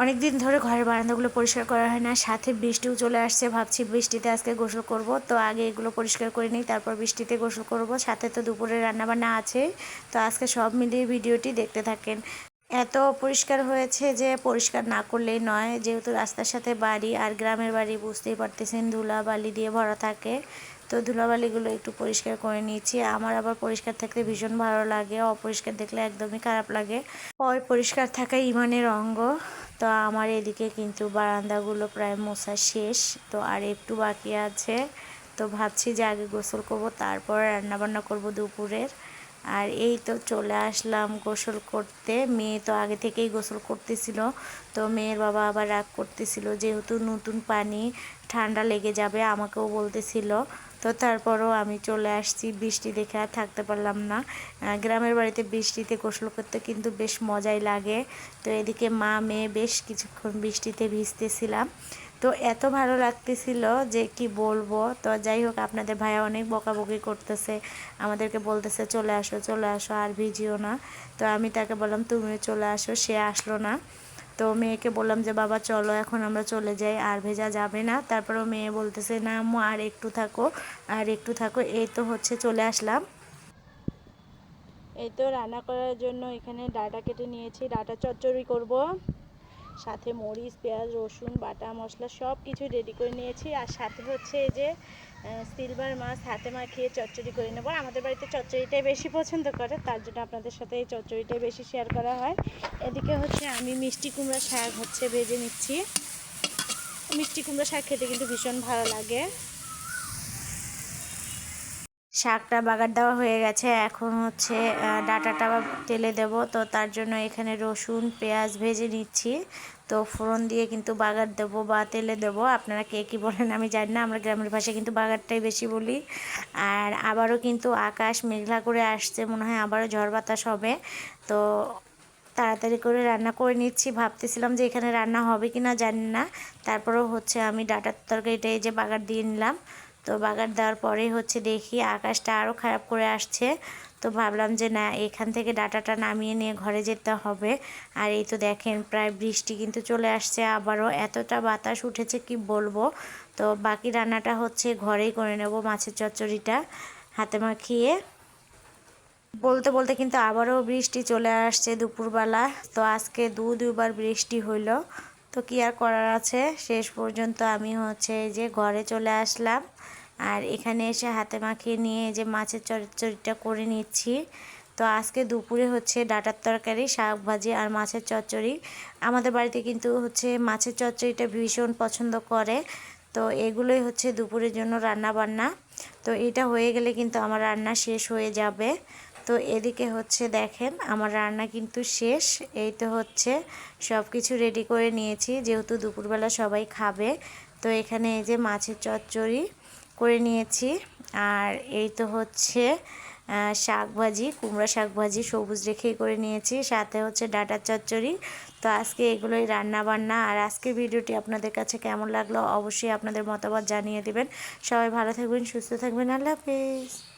অনেক দিন ধরে ঘরের বারান্দাগুলো পরিষ্কার করা হয় না, সাথে বৃষ্টিও চলে আসছে। ভাবছি বৃষ্টিতে আজকে গোসল করব, তো আগে এগুলো পরিষ্কার করে নিই, তারপর বৃষ্টিতে গোসল করব। সাথে তো দুপুরে রান্নাবান্না আছে, তো আজকে সব মিলিয়ে ভিডিওটি দেখতে থাকেন। এত পরিষ্কার হয়েছে যে পরিষ্কার না করলেই নয়, যেহেতু রাস্তার সাথে বাড়ি আর গ্রামের বাড়ি বুঝতেই পারতেছেন ধুলাবালি দিয়ে ভরা থাকে। তো ধুলাবালিগুলো একটু পরিষ্কার করে নিয়েছি। আমার আবার পরিষ্কার থাকতে ভীষণ ভালো লাগে, অপরিষ্কার দেখলে একদমই খারাপ লাগে। পরিষ্কার থাকা ইমানের অঙ্গ। তো আমার এদিকে কিন্তু বারান্দাগুলো প্রায় মোছা শেষ, তো আর একটু বাকি আছে। তো ভাবছি যে আগে গোসল করব, তারপর রান্নাবান্না করব দুপুরের। আর এই তো চলে আসলাম গোসল করতে। মেয়ে তো আগে থেকেই গোসল করতেছিল, তো মেয়ের বাবা আবার রাগ করতেছিল যেহেতু নতুন পানি, ঠান্ডা লেগে যাবে, আমাকেও বলতেছিল। তো তারপরও আমি চলে আসছি, বৃষ্টি দেখে আর থাকতে পারলাম না। গ্রামের বাড়িতে বৃষ্টিতে গোসল করতে কিন্তু বেশ মজাই লাগে। তো এদিকে মা মেয়ে বেশ কিছুক্ষণ বৃষ্টিতে ভিজতেছিলাম, তো এত ভালো লাগতেছিল যে কি বলবো। তো যাই হোক, আপনাদের ভাইয়া অনেক বকাবকি করতেছে, আমাদেরকে বলতেছে চলে আসো চলে আসো আর ভিজিও না। তো আমি তাকে বললাম তুমিও চলে আসো, সে আসলো না। তো মেয়েকে বললাম যে বাবা চলো এখন আমরা চলে যাই, আর ভেজা যাবে না। তারপরেও মেয়ে বলতেছে না আম্মু আর একটু থাকো, আর একটু থাকো। এই তো হচ্ছে চলে আসলাম। এই তো রান্না করার জন্য এখানে ডাঁটা কেটে নিয়েছি, ডাঁটা চচ্চড়ি করব। সাথে মরিচ পেঁয়াজ রসুন বাটা মশলা সব কিছু রেডি করে নিয়েছি। আর সাথে হচ্ছে এই যে সিলভার মাছ হাতে মাখিয়ে চচ্চড়ি করে নেব। আমাদের বাড়িতে চচ্চড়িটাই বেশি পছন্দ করে, তার জন্য আপনাদের সাথে এই চচ্চড়িটাই বেশি শেয়ার করা হয়। এদিকে হচ্ছে আমি মিষ্টি কুমড়া শাক হচ্ছে ভেজে নিচ্ছি। মিষ্টি কুমড়া শাক খেতে কিন্তু ভীষণ ভালো লাগে। শাকটা বাগার দেওয়া হয়ে গেছে, এখন হচ্ছে ডাঁটাটা তেলে দেব। তো তার জন্য এখানে রসুন পেঁয়াজ ভেজে নিচ্ছি। তো ফোড়ন দিয়ে কিন্তু বাগার দেব বা তেলে দেব, আপনারা কে কী বলেন আমি জানি না, আমরা গ্রামের ভাষায় কিন্তু বাগারটাই বেশি বলি। আর আবারও কিন্তু আকাশ মেঘলা করে আসছে, মনে হয় আবারও ঝড় বাতাস হবে। তো তাড়াতাড়ি করে রান্না করে নিচ্ছি। ভাবতেছিলাম যে এখানে রান্না হবে কি না জানি না, তারপরেও হচ্ছে আমি ডাঁটার তরকারিটা এই যে বাগার দিয়ে নিলাম। তো বাগার দেওয়ার পরেই হচ্ছে দেখি আকাশটা আরও খারাপ করে আসছে। তো ভাবলাম যে না, এখান থেকে ডাঁটাটা নামিয়ে নিয়ে ঘরে যেতে হবে। আর এই তো দেখেন প্রায় বৃষ্টি কিন্তু চলে আসছে, আবারও এতটা বাতাস উঠেছে কি বলবো। তো বাকি রান্নাটা হচ্ছে ঘরেই করে নেব, মাছের চচ্চড়িটা হাতে মাখিয়ে। বলতে বলতে কিন্তু আবারও বৃষ্টি চলে আসছে দুপুরবেলা। তো আজকে দুবার বৃষ্টি হইল, তো কি আর করার আছে। শেষ পর্যন্ত আমি হচ্ছে এই যে ঘরে চলে আসলাম, আর এখানে এসে হাতে মাখিয়ে নিয়ে এই যে মাছের চচ্চড়িটা করে নিচ্ছি। তো আজকে দুপুরে হচ্ছে ডাঁটার তরকারি শাক ভাজি আর মাছের চচ্চড়ি। আমাদের বাড়িতে কিন্তু হচ্ছে মাছের চচ্চড়িটা ভীষণ পছন্দ করে। তো এগুলোই হচ্ছে দুপুরের জন্য রান্না বান্না। তো এটা হয়ে গেলে কিন্তু আমার রান্না শেষ হয়ে যাবে। তো এদিকে হচ্ছে দেখেন আমার রান্না কিন্তু শেষ। এই তো হচ্ছে সব কিছু রেডি করে নিয়েছি, যেহেতু দুপুরবেলা সবাই খাবে। তো এখানে এই যে মাছের চচ্চড়ি করে নিয়েছি, আর এই তো হচ্ছে শাক ভাজি, কুমড়া শাক ভাজি সবুজ রেখেই করে নিয়েছি, সাথে হচ্ছে ডাঁটার চচ্চড়ি। তো আজকে এগুলোই রান্না বান্না। আর আজকের ভিডিওটি আপনাদের কাছে কেমন লাগলো অবশ্যই আপনাদের মতামত জানিয়ে দেবেন। সবাই ভালো থাকবেন সুস্থ থাকবেন, আল্লাহ হাফেজ।